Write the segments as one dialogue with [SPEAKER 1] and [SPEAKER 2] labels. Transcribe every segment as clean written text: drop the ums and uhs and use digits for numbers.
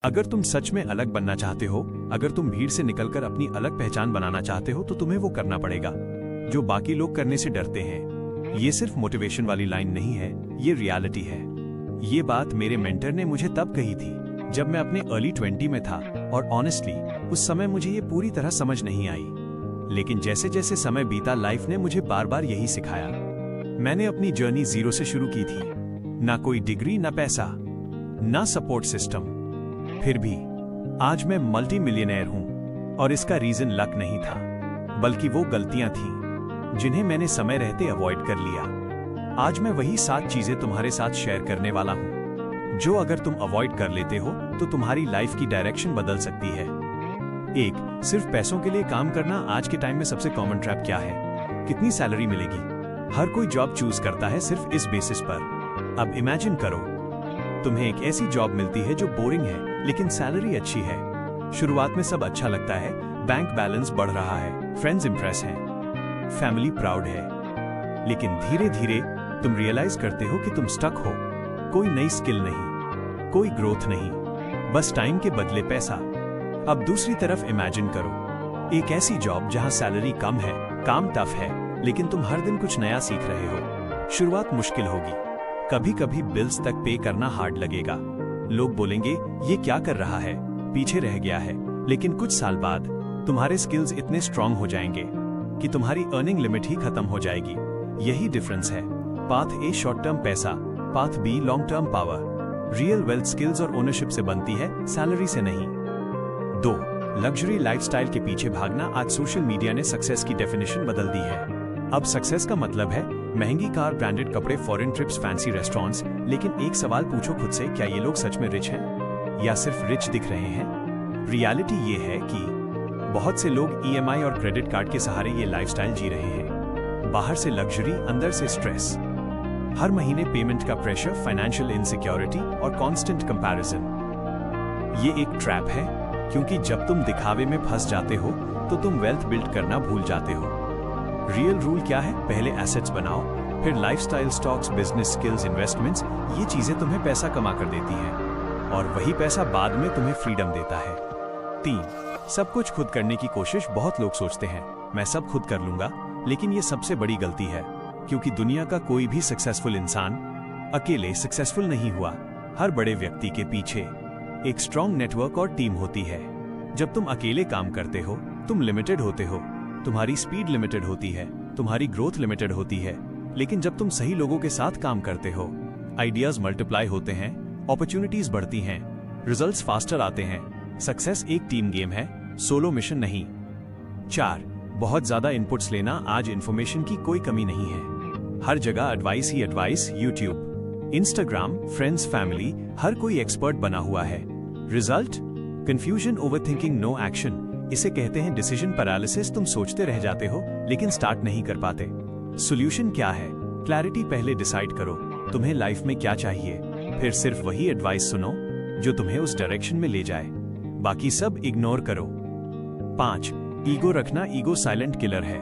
[SPEAKER 1] अगर तुम सच में अलग बनना चाहते हो, अगर तुम भीड़ से निकलकर अपनी अलग पहचान बनाना चाहते हो, तो तुम्हें वो करना पड़ेगा जो बाकी लोग करने से डरते हैं। ये सिर्फ मोटिवेशन वाली लाइन नहीं है, ये रियलिटी है। ये बात मेरे मेंटर ने मुझे तब कही थी जब मैं अपने अर्ली 20 में था, और ऑनेस्टली उस समय मुझे ये पूरी तरह समझ नहीं आई। लेकिन जैसे जैसे समय बीता, लाइफ ने मुझे बार बार यही सिखाया। मैंने अपनी जर्नी जीरो से शुरू की थी, ना कोई डिग्री, ना पैसा, ना सपोर्ट सिस्टम। फिर भी आज मैं मल्टी मिलियनेयर हूं, और इसका रीजन लक नहीं था, बल्कि वो गलतियां थीं जिन्हें मैंने समय रहते अवॉइड कर लिया। आज मैं वही 7 चीजें तुम्हारे साथ शेयर करने वाला हूं, जो अगर तुम अवॉइड कर लेते हो तो तुम्हारी लाइफ की डायरेक्शन बदल सकती है। 1. सिर्फ पैसों के लिए काम करना। आज के टाइम में सबसे कॉमन ट्रैप क्या है? कितनी सैलरी मिलेगी? हर कोई जॉब चूज करता है सिर्फ इस बेसिस पर। अब इमेजिन करो, तुम्हें एक ऐसी जॉब मिलती है जो बोरिंग है, लेकिन सैलरी अच्छी है। शुरुआत में सब अच्छा लगता है, बैंक बैलेंस बढ़ रहा है, फ्रेंड्स इंप्रेस हैं, फैमिली प्राउड है। लेकिन धीरे धीरे तुम रियलाइज करते हो कि तुम स्टक हो। कोई नई स्किल नहीं, कोई ग्रोथ नहीं, बस टाइम के बदले पैसा। अब दूसरी तरफ इमेजिन करो, एक ऐसी जॉब जहां सैलरी कम है, काम टफ है, लेकिन तुम हर दिन कुछ नया सीख रहे हो। शुरुआत मुश्किल होगी, कभी कभी बिल्स तक पे करना हार्ड लगेगा। लोग बोलेंगे ये क्या कर रहा है, पीछे रह गया है। लेकिन कुछ साल बाद तुम्हारे स्किल्स इतने स्ट्रांग हो जाएंगे कि तुम्हारी अर्निंग लिमिट ही खत्म हो जाएगी। यही डिफरेंस है। पाथ ए शॉर्ट टर्म पैसा, path B long term power. Real wealth skills और ओनरशिप से बनती है, सैलरी से नहीं। 2. लग्जरी लाइफस्टाइल के पीछे भागना। आज सोशल मीडिया ने सक्सेस की डेफिनेशन बदल दी है। अब सक्सेस का मतलब है महंगी कार, ब्रांडेड कपड़े, फॉरेन ट्रिप्स, फैंसी रेस्टोरेंट्स। लेकिन एक सवाल पूछो खुद से, क्या ये लोग सच में रिच हैं या सिर्फ रिच दिख रहे हैं? रियलिटी ये है कि बहुत से लोग EMI और क्रेडिट कार्ड के सहारे ये लाइफस्टाइल जी रहे हैं। बाहर से लग्जरी, अंदर से स्ट्रेस, हर महीने पेमेंट का प्रेशर, फाइनेंशियल इनसिक्योरिटी और कांस्टेंट कंपैरिजन। ये एक ट्रैप है, क्योंकि जब तुम दिखावे में फंस जाते हो तो तुम वेल्थ बिल्ड करना भूल जाते हो। रियल रूल क्या है? पहले एसेट्स बनाओ, फिर lifestyle, stocks, business, skills, investments. ये चीजें तुम्हें पैसा कमा कर देती हैं, और वही पैसा बाद में तुम्हें फ्रीडम देता है। 3. सब कुछ खुद करने की कोशिश। बहुत लोग सोचते हैं मैं सब खुद कर लूंगा, लेकिन ये सबसे बड़ी गलती है, क्योंकि दुनिया का कोई भी सक्सेसफुल इंसान अकेले सक्सेसफुल नहीं हुआ। हर बड़े व्यक्ति के पीछे एक स्ट्रॉन्ग नेटवर्क और टीम होती है। जब तुम अकेले काम करते हो, तुम लिमिटेड होते हो, तुम्हारी स्पीड लिमिटेड होती है, तुम्हारी ग्रोथ लिमिटेड होती है। लेकिन जब तुम सही लोगों के साथ काम करते हो, आइडियाज मल्टीप्लाई होते हैं, अपॉर्चुनिटीज बढ़ती हैं, रिजल्ट्स फास्टर आते हैं। सक्सेस एक टीम गेम है, सोलो मिशन नहीं। 4. बहुत ज्यादा इनपुट्स लेना। आज इंफॉर्मेशन की कोई कमी नहीं है, हर जगह एडवाइस ही advice. YouTube, Instagram, friends, family, हर कोई एक्सपर्ट बना हुआ है। Result? Confusion, overthinking, no action. इसे कहते हैं डिसीजन पैरालिसिस। तुम सोचते रह जाते हो, लेकिन स्टार्ट नहीं कर पाते। सॉल्यूशन क्या है? क्लैरिटी। पहले डिसाइड करो तुम्हें लाइफ में क्या चाहिए, फिर सिर्फ वही एडवाइस सुनो जो तुम्हें उस डायरेक्शन में ले जाए, बाकी सब इग्नोर करो। 5. ईगो रखना। ईगो साइलेंट किलर है।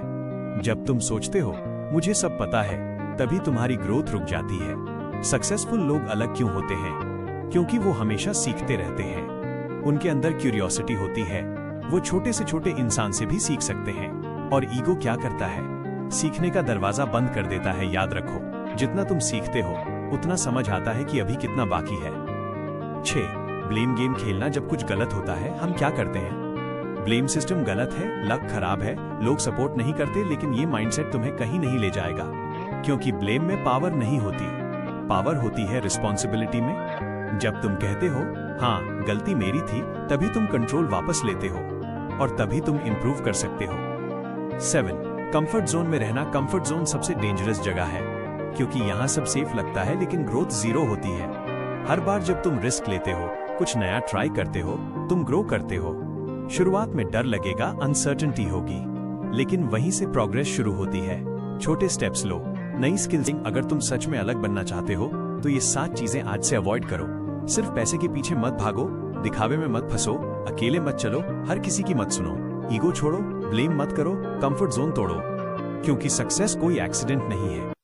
[SPEAKER 1] जब तुम सोचते हो मुझे सब पता है, तभी तुम्हारी ग्रोथ रुक जाती है। सक्सेसफुल लोग अलग क्यों होते हैं? क्योंकि वो हमेशा सीखते रहते हैं। उनके अंदर क्यूरियोसिटी होती है, वो छोटे से छोटे इंसान से भी सीख सकते हैं। और ईगो क्या करता है? सीखने का दरवाजा बंद कर देता है। याद रखो, जितना तुम सीखते हो उतना समझ आता है कि अभी कितना बाकी है। 6. ब्लेम गेम खेलना। जब कुछ गलत होता है हम क्या करते हैं? ब्लेम सिस्टम गलत है, लक खराब है, लोग सपोर्ट नहीं करते। लेकिन ये माइंडसेट तुम्हें कहीं नहीं ले जाएगा, क्योंकि ब्लेम में पावर नहीं होती, पावर होती है रिस्पॉन्सिबिलिटी में। जब तुम कहते हो हाँ गलती मेरी थी, तभी तुम कंट्रोल वापस लेते हो, और तभी तुम इंप्रूव कर सकते हो। 7. कंफर्ट जोन में रहना। कंफर्ट जोन सबसे डेंजरस जगह है, क्योंकि यहाँ सब सेफ लगता है, लेकिन ग्रोथ जीरो होती है। हर बार जब तुम रिस्क लेते हो, कुछ नया ट्राई करते हो, तुम ग्रो करते हो। शुरुआत में डर लगेगा, अनसर्टेनिटी होगी, लेकिन वहीं से प्रोग्रेस शुरू होती है। छोटे स्टेप्स लो, नई स्किल्स। अगर तुम सच में अलग बनना चाहते हो, तो ये 7 चीजें आज से अवॉइड करो। सिर्फ पैसे के पीछे मत भागो, दिखावे में मत फंसो, अकेले मत चलो, हर किसी की मत सुनो, ईगो छोड़ो, ब्लेम मत करो, कंफर्ट जोन तोड़ो, क्योंकि सक्सेस कोई एक्सीडेंट नहीं है।